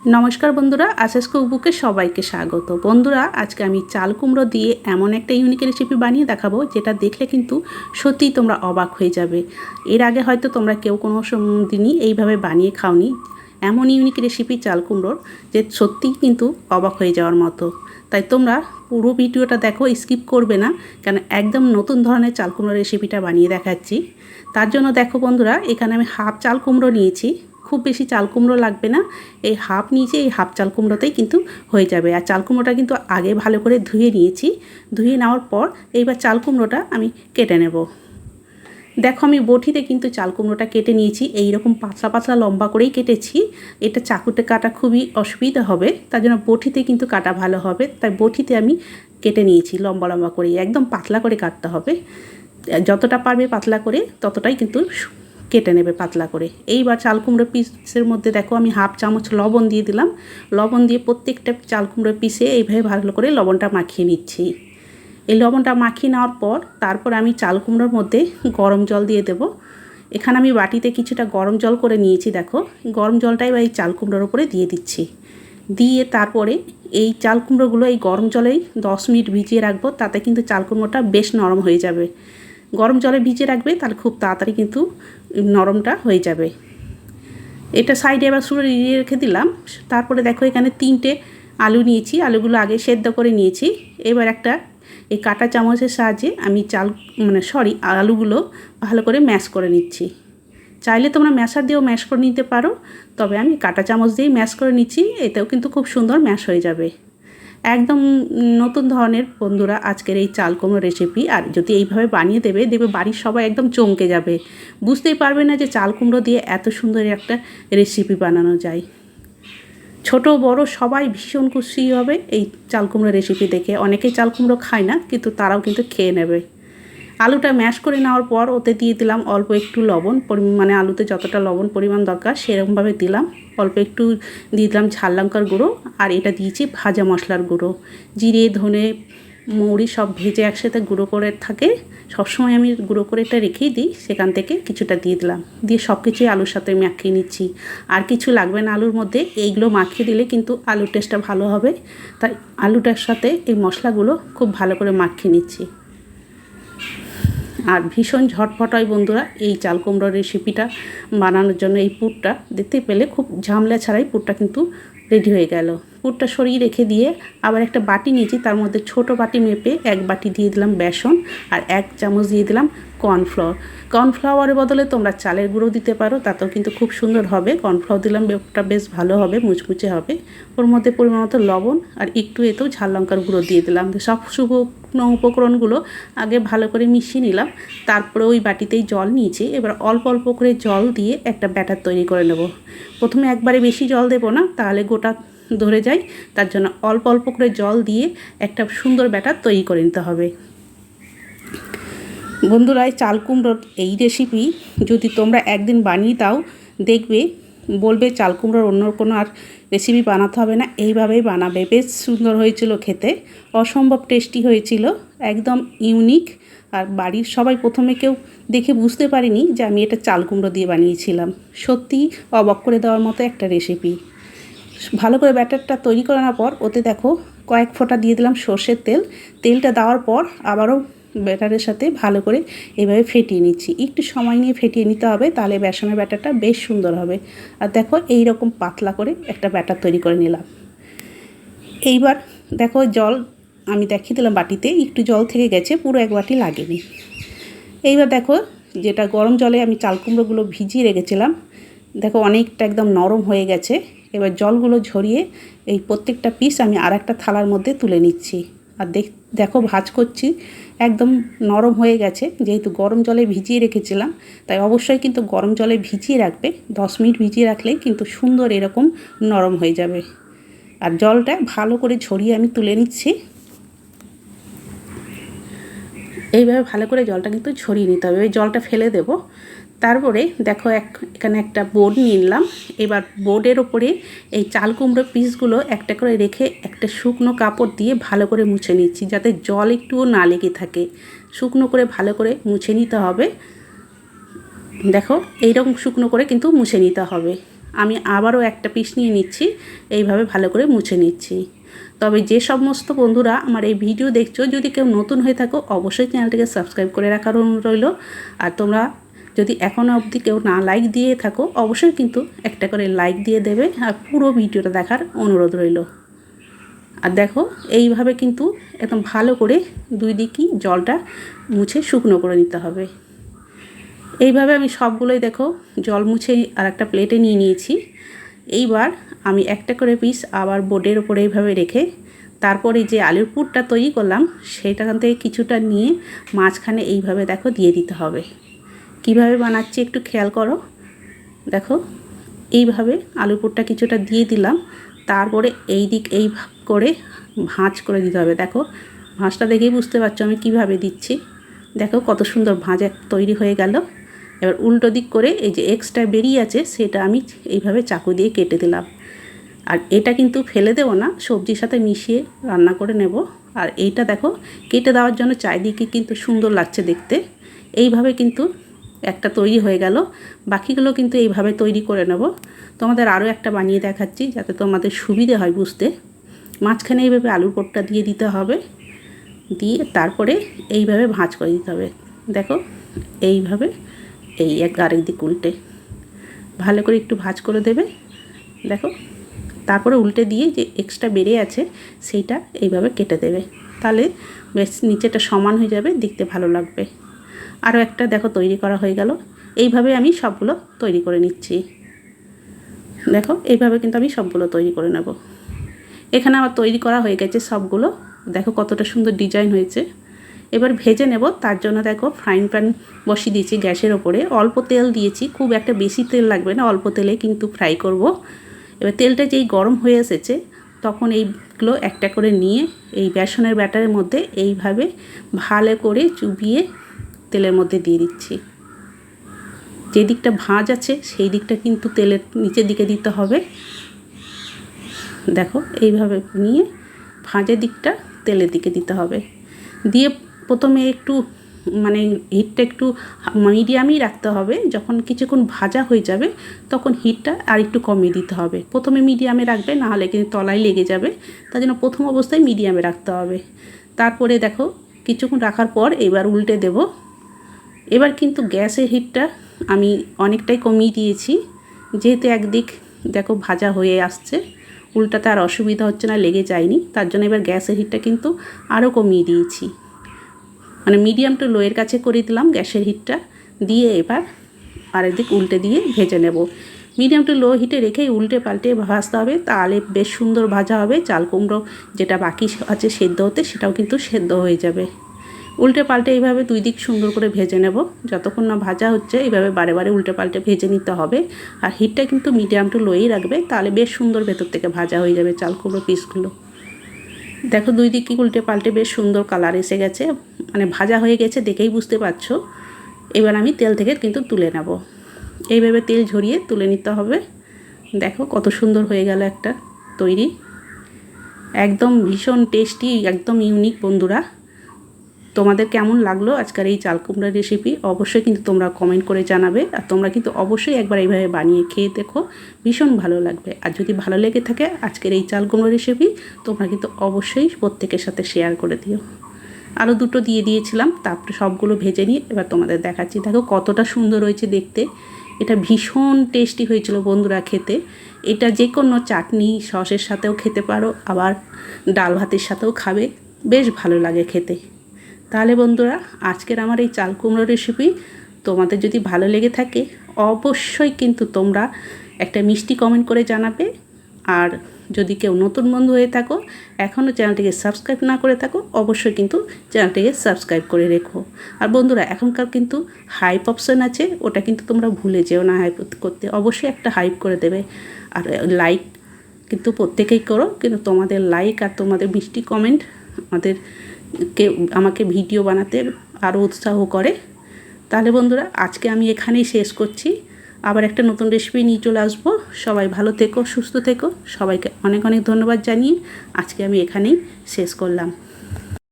নমস্কার বন্ধুরা, আশাস কুকবুকে সবাইকে স্বাগত। বন্ধুরা, আজকে আমি চাল কুমড়ো দিয়ে এমন একটা ইউনিক রেসিপি বানিয়ে দেখাবো যেটা দেখলে কিন্তু সত্যিই তোমরা অবাক হয়ে যাবে। এর আগে হয়তো তোমরা কেউ কোনো দিনই এইভাবে বানিয়ে খাওনি। এমন ইউনিক রেসিপি চাল কুমড়োর যে সত্যিই কিন্তু অবাক হয়ে যাওয়ার মতো। তাই তোমরা পুরো ভিডিওটা দেখো, স্কিপ করবে না, কেন একদম নতুন ধরনের চাল কুমড়ো রেসিপিটা বানিয়ে দেখাচ্ছি। তার জন্য দেখো বন্ধুরা, এখানে আমি হাফ চাল কুমড়ো নিয়েছি। খুব বেশি চাল কুমড়ো লাগবে না, এই হাফ নিয়েছি, এই হাফ চাল কুমড়োতেই কিন্তু হয়ে যাবে। আর চাল কুমড়োটা কিন্তু আগে ভালো করে ধুয়ে নিয়েছি। ধুয়ে নেওয়ার পর এইবার চাল কুমড়োটা আমি কেটে নেব। দেখো, আমি বটিতে কিন্তু চাল কুমড়োটা কেটে নিয়েছি। এই রকম পাতলা পাতলা লম্বা করেই কেটেছি। এটা চাকুতে কাটা খুবই অসুবিধা হবে, তার জন্য বটিতে কিন্তু কাটা ভালো হবে। তাই বটিতে আমি কেটে নিয়েছি লম্বা লম্বা করেই, একদম পাতলা করে কাটতে হবে। যতটা পারবে পাতলা করে ততটাই কিন্তু কেটে নেবে পাতলা করে। এইবার চাল কুমড়ো পিসের মধ্যে দেখো আমি হাফ চামচ লবণ দিয়ে দিলাম। লবণ দিয়ে প্রত্যেকটা চাল কুমড়ো পিসে এইভাবে ভালো করে লবণটা মাখিয়ে নিচ্ছি। এই লবণটা মাখিয়ে নেওয়ার পর তারপর আমি চাল কুমড়োর মধ্যে গরম জল দিয়ে দেব। এখানে আমি বাটিতে কিছুটা গরম জল করে নিয়েছি। দেখো, গরম জলটাই এই চাল কুমড়োর উপরে দিয়ে দিচ্ছি। দিয়ে তারপরে এই চাল কুমড়োগুলো এই গরম জলেই 10 মিনিট ভিজিয়ে রাখবো। তাতে কিন্তু চাল কুমড়োটা বেশ নরম হয়ে যাবে। গরম জলে ভিজিয়ে রাখবে, তাহলে খুব তাড়াতাড়ি কিন্তু নরমটা হয়ে যাবে। এটা সাইডে এবার সরিয়ে রেখে দিলাম। তারপরে দেখো, এখানে 3টে আলু নিয়েছি। আলুগুলো আগে সেদ্ধ করে নিয়েছি। এবার একটা এই কাঁটা চামচের সাহায্যে আমি আলুগুলো ভালো করে ম্যাশ করে নিচ্ছি। চাইলে তোমরা ম্যাশার দিয়েও ম্যাশ করে নিতে পারো, তবে আমি কাঁটা চামচ দিয়েই ম্যাশ করে নিচ্ছি। এতেও কিন্তু খুব সুন্দর ম্যাশ হয়ে যাবে। একদম নতুন ধরনের বন্ধুরা আজকের এই চাল কুমড়ো রেসিপি। আর যদি এইভাবে বানিয়ে দেখবে বাড়ির সবাই একদম চমকে যাবে। বুঝতেই পারবে না যে চাল কুমড়ো দিয়ে এত সুন্দর একটা রেসিপি বানানো যায়। ছোট বড় সবাই ভীষণ খুশি হবে এই চাল কুমড়ো রেসিপি দেখে। অনেকেই চাল কুমড়ো খায় না, কিন্তু তারাও কিন্তু খেয়ে নেবে। আলুটা ম্যাশ করে নেওয়ার পর ওতে দিয়ে দিলাম অল্প একটু লবণ, মানে আলুতে যতটা লবণ পরিমাণ দরকার সেরকমভাবে দিলাম। অল্প একটু দিয়ে দিলাম ঝাল লঙ্কার গুঁড়ো, আর এটা দিয়েছি ভাজা মশলার গুঁড়ো। জিরে ধনে মৌরি সব ভেজে একসাথে গুঁড়ো করে থাকে, সবসময় আমি গুঁড়ো করে এটা রেখেই দিই। সেখান থেকে কিছুটা দিয়ে দিলাম, দিয়ে সব কিছুই আলুর সাথে মাখিয়ে নিচ্ছি। আর কিছু লাগবে না আলুর মধ্যে, এইগুলো মাখিয়ে দিলে কিন্তু আলুর টেস্টটা ভালো হবে। তাই আলুটার সাথে এই মশলাগুলো খুব ভালো করে মাখিয়ে নিচ্ছি। আর ভীষণ ঝটপট হয় বন্ধুরা এই চাল কুমড়োর রেসিপিটা বানানোর জন্য। এই পুরটা দেখতে পেলে খুব ঝামেলা ছাড়াই পুরটা কিন্তু রেডি হয়ে গেল। পুরটা সরিয়ে রেখে দিয়ে আবার একটা বাটি নিয়েছি, তার মধ্যে ছোট বাটি মেপে 1 বাটি দিয়ে দিলাম বেসন, আর 1 চামচ দিয়ে দিলাম কর্নফ্লাওয়ার। কর্নফ্লাওয়ারের বদলে তোমরা চালের গুঁড়ো দিতে পারো, তাতেও কিন্তু খুব সুন্দর হবে। কর্নফ্লাওয়ার দিলাম, ওটা বেশ ভালো হবে, মুচমুচে হবে। ওর মধ্যে পরিমাণ মতো লবণ আর একটু এতেও ঝাল লঙ্কার গুঁড়ো দিয়ে দিলাম। সব শুকনো উপকরণগুলো আগে ভালো করে মিশিয়ে নিলাম। তারপরে ওই বাটিতেই জল নিয়েছি। এবার অল্প অল্প করে জল দিয়ে একটা ব্যাটার তৈরি করে নেব। প্রথমে একবারে বেশি জল দেবো না, তাহলে গোটা ধরে যায়। তার জন্য অল্প অল্প করে জল দিয়ে একটা সুন্দর ব্যাটার তৈরি করে নিতে হবে। বন্ধুরা, এই চাল কুমড়োর এই রেসিপি যদি তোমরা একদিন বানিয়ে দাও, দেখবে বলবে চাল কুমড়োর অন্য কোনো আর রেসিপি বানাতে হবে না, এইভাবেই বানাবে। বেশ সুন্দর হয়েছিল খেতে, অসম্ভব টেস্টি হয়েছিল, একদম ইউনিক। আর বাড়ির সবাই প্রথমে কেউ দেখে বুঝতে পারিনি যে আমি এটা চাল কুমড়ো দিয়ে বানিয়েছিলাম। সত্যিই অবাক করে দেওয়ার মতো একটা রেসিপি। ভালো করে ব্যাটারটা তৈরি করানোর পর ওতে দেখো কয়েক ফোঁটা দিয়ে দিলাম সর্ষের তেল। তেলটা দেওয়ার পর আবারও ব্যাটারের সাথে ভালো করে এভাবে ফেটিয়ে নিচ্ছি। একটু সময় নিয়ে ফেটিয়ে নিতে হবে, তাহলে বেসনের ব্যাটারটা বেশ সুন্দর হবে। আর দেখো এই রকম পাতলা করে একটা ব্যাটার তৈরি করে নিলাম। এইবার দেখো জল আমি দেখিয়ে দিলাম, বাটিতে একটু জল থেকে গেছে, পুরো 1 বাটি লাগেনি। এইবার দেখো যেটা গরম জলে আমি চাল কুমড়োগুলো ভিজিয়ে রেখেছিলাম, দেখো অনেকটা একদম নরম হয়ে গেছে। এবার জলগুলো ঝরিয়ে এই প্রত্যেকটা পিস আমি আর একটা থালার মধ্যে তুলে নিচ্ছি। আর দেখো ভাজ করছি, একদম নরম হয়ে গেছে। যেহেতু গরম জলে ভিজিয়ে রেখেছিলাম, তাই অবশ্যই কিন্তু গরম জলে ভিজিয়ে রাখবে। 10 মিনিট ভিজিয়ে রাখলেই কিন্তু সুন্দর এরকম নরম হয়ে যাবে। আর জলটা ভালো করে ঝরিয়ে আমি তুলে নিচ্ছি। এইভাবে ভালো করে জলটা কিন্তু ছড়িয়ে নিতে হবে, ওই জলটা ফেলে দেব। তারপরে দেখো এখানে একটা বোর্ড নিয়ে নিলাম। এবার বোর্ডের ওপরে এই চাল কুমড়ো পিসগুলো একটা করে রেখে একটা শুকনো কাপড় দিয়ে ভালো করে মুছে নিচ্ছি, যাতে জল একটুও না লেগে থাকে। শুকনো করে ভালো করে মুছে নিতে হবে। দেখো এইরকম শুকনো করে কিন্তু মুছে নিতে হবে। আমি আবারও একটা পিস নিয়ে নিচ্ছি, এইভাবে ভালো করে মুছে নিচ্ছি। তবে যে সমস্ত বন্ধুরা আমার এই ভিডিও দেখছো, যদি কেউ নতুন হয়ে থাকো অবশ্যই চ্যানেলটিকে সাবস্ক্রাইব করে রাখার অনুরোধ রইল। আর তোমরা যদি এখনও অবধি কেউ না লাইক দিয়ে থাকো অবশ্যই কিন্তু একটা করে লাইক দিয়ে দেবে, আর পুরো ভিডিওটা দেখার অনুরোধ রইল। আর দেখো এইভাবে কিন্তু একদম ভালো করে দুই দিকই জলটা মুছে শুকনো করে নিতে হবে। এইভাবে আমি সবগুলোই দেখো জল মুছে আর একটা প্লেটে নিয়ে নিয়েছি। এইবার আমি একটা করে পিস আবার বোর্ডের ওপরে এইভাবে রেখে তারপরে যে আলুর পুরটা তৈরি করলাম সেটাখান থেকে কিছুটা নিয়ে মাঝখানে এইভাবে দেখো দিয়ে দিতে হবে। কিভাবে বানাচ্ছি একটু খেয়াল করো। দেখো এইভাবে আলুর পুরটা কিছুটা দিয়ে দিলাম, তারপরে এই দিক এই করে ভাঁজ করে দিতে হবে। দেখো ভাঁজটা দেখেই বুঝতে পারছো আমি কিভাবে দিচ্ছি। দেখো কত সুন্দর ভাঁজ তৈরি হয়ে গেল। এবার উল্টো দিক করে এই যে এক্সট্রা বেরিয়ে আছে সেটা আমি এইভাবে চাকু দিয়ে কেটে দিলাম। আর এটা কিন্তু ফেলে দেবো না, সবজির সাথে মিশিয়ে রান্না করে নেব। আর এইটা দেখো কেটে দেওয়ার জন্য চারিদিকে কিন্তু সুন্দর লাগছে দেখতে। এইভাবে কিন্তু একটা তৈরি হয়ে গেল, বাকিগুলো কিন্তু এইভাবে তৈরি করে নেব। তোমাদের আরও একটা বানিয়ে দেখাচ্ছি যাতে তোমাদের সুবিধে হয় বুঝতে। মাঝখানে এইভাবে আলুর পুরটা দিয়ে দিতে হবে, দিয়ে তারপরে এইভাবে ভাঁজ করে দিতে হবে। দেখো এইভাবে এই আরেক দিক উল্টে ভালো করে একটু ভাঁজ করে দেবে। দেখো তারপরে উল্টে দিয়ে যে এক্সট্রা বেড়ে আছে সেইটা এইভাবে কেটে দেবে, তাহলে বেশ নিচেটা সমান হয়ে যাবে, দেখতে ভালো লাগবে। আরও একটা দেখো তৈরি করা হয়ে গেল। এইভাবে আমি সবগুলো তৈরি করে নিচ্ছি। দেখো এইভাবে কিন্তু আমি সবগুলো তৈরি করে নেব। এখানে আমার তৈরি করা হয়ে গেছে সবগুলো। দেখো কতটা সুন্দর ডিজাইন হয়েছে। এবার ভেজে নেব, তার জন্য দেখো ফ্রাইং প্যান বসিয়ে দিয়েছি গ্যাসের ওপরে। অল্প তেল দিয়েছি, খুব একটা বেশি তেল লাগবে না, অল্প তেলে কিন্তু ফ্রাই করব। এবার তেলটা যেই গরম হয়ে এসেছে তখন এইগুলো একটা করে নিয়ে এই বেসনের ব্যাটারের মধ্যে এইভাবে ভালো করে চুবিয়ে তেলের মধ্যে দিয়ে দিচ্ছি। যে দিকটা ভাঁজ আছে সেই দিকটা কিন্তু তেলের নিচের দিকে দিতে হবে। দেখো এইভাবে নিয়ে ভাঁজের দিকটা তেলের দিকে দিতে হবে। দিয়ে প্রথমে একটু মানে হিটটা একটু মিডিয়ামই রাখতে হবে। যখন কিছুক্ষণ ভাজা হয়ে যাবে তখন হিটটা আর একটু কমিয়ে দিতে হবে। প্রথমে মিডিয়ামে রাখবে, না হলে কিন্তু তলায় লেগে যাবে, তার জন্য প্রথম অবস্থায় মিডিয়ামে রাখতে হবে। তারপরে দেখো কিছুক্ষণ রাখার পর এবার উল্টে দেব। এবার কিন্তু গ্যাসের হিটটা আমি অনেকটাই কমিয়ে দিয়েছি, যেহেতু একদিক দেখো ভাজা হয়ে আসছে, উল্টাতে আর অসুবিধা হচ্ছে না, লেগে যায়নি, তার জন্য এবার গ্যাসের হিটটা কিন্তু আরও কমিয়ে দিয়েছি। মানে মিডিয়াম টু লোয়ের কাছে করে দিলাম গ্যাসের হিটটা, দিয়ে এবার আরেকদিক উল্টে দিয়ে ভেজে নেব। মিডিয়াম টু লো হিটে রেখেই উল্টে পাল্টে ভাজতে হবে, তাহলে বেশ সুন্দর ভাজা হবে। চাল কুমড়ো যেটা বাকি আছে সেদ্ধ হতে সেটাও কিন্তু সেদ্ধ হয়ে যাবে। উল্টে পাল্টে এইভাবে দুই দিক সুন্দর করে ভেজে নেব। যতক্ষণ না ভাজা হচ্ছে এইভাবে বারে বারে উল্টে পাল্টে ভেজে নিতে হবে। আর হিটটা কিন্তু মিডিয়াম টু লোই রাখবে, তাহলে বেশ সুন্দর ভেতর থেকে ভাজা হয়ে যাবে চাল কুমড়ো পিসগুলো। দেখো দুই দিকই উল্টে পাল্টে বেশ সুন্দর কালার এসে গেছে, মানে ভাজা হয়ে গেছে দেখেই বুঝতে পারছো। এবার আমি তেল থেকে কিন্তু তুলে নেব। এইভাবে তেল ঝরিয়ে তুলে নিতে হবে। দেখো কত সুন্দর হয়ে গেল একটা তৈরি, একদম ভীষণ টেস্টি, একদম ইউনিক। বন্ধুরা তোমাদের কেমন লাগলো আজকের এই চাল কুমড়ার রেসিপি অবশ্যই কিন্তু তোমরা কমেন্ট করে জানাবে। আর তোমরা কিন্তু অবশ্যই একবার এইভাবে বানিয়ে খেয়ে দেখো, ভীষণ ভালো লাগবে। আর যদি ভালো লেগে থাকে আজকের এই চাল কুমড়ো রেসিপি তোমরা কিন্তু অবশ্যই প্রত্যেকের সাথে শেয়ার করে দিও। আরও দুটো দিয়ে দিয়েছিলাম, তারপরে সবগুলো ভেজে নিয়ে এবার তোমাদের দেখাচ্ছি। দেখো কতটা সুন্দর হয়েছে দেখতে, এটা ভীষণ টেস্টি হয়েছিল বন্ধুরা খেতে। এটা যে কোনো চাটনি সসের সাথেও খেতে পারো, আবার ডাল ভাতের সাথেও খাবে, বেশ ভালো লাগে খেতে। তাহলে বন্ধুরা আজকের আমার এই চাল কুমড়ো রেসিপি তোমাদের যদি ভালো লেগে থাকে অবশ্যই কিন্তু তোমরা একটা মিষ্টি কমেন্ট করে জানাবে। আর যদি কেউ নতুন বন্ধু হয়ে থাকো, এখনও চ্যানেলটিকে সাবস্ক্রাইব না করে থাকো, অবশ্যই কিন্তু চ্যানেলটিকে সাবস্ক্রাইব করে রেখো। আর বন্ধুরা এখনকার কিন্তু হাইপ অপশান আছে, ওটা কিন্তু তোমরা ভুলে যেও না হাইপ করতে, অবশ্যই একটা হাইপ করে দেবে। আর লাইক কিন্তু প্রত্যেকেই করো, কিন্তু তোমাদের লাইক আর তোমাদের মিষ্টি কমেন্ট আমাকে ভিডিও বানাতে আরও উৎসাহ করে। তাহলে বন্ধুরা আজকে আমি এখানেই শেষ করছি, আবার একটা নতুন রেসিপি নিয়ে চলে আসবো। সবাই ভালো থেকো, সুস্থ থেকো, সবাইকে অনেক অনেক ধন্যবাদ জানিয়ে আজকে আমি এখানেই শেষ করলাম।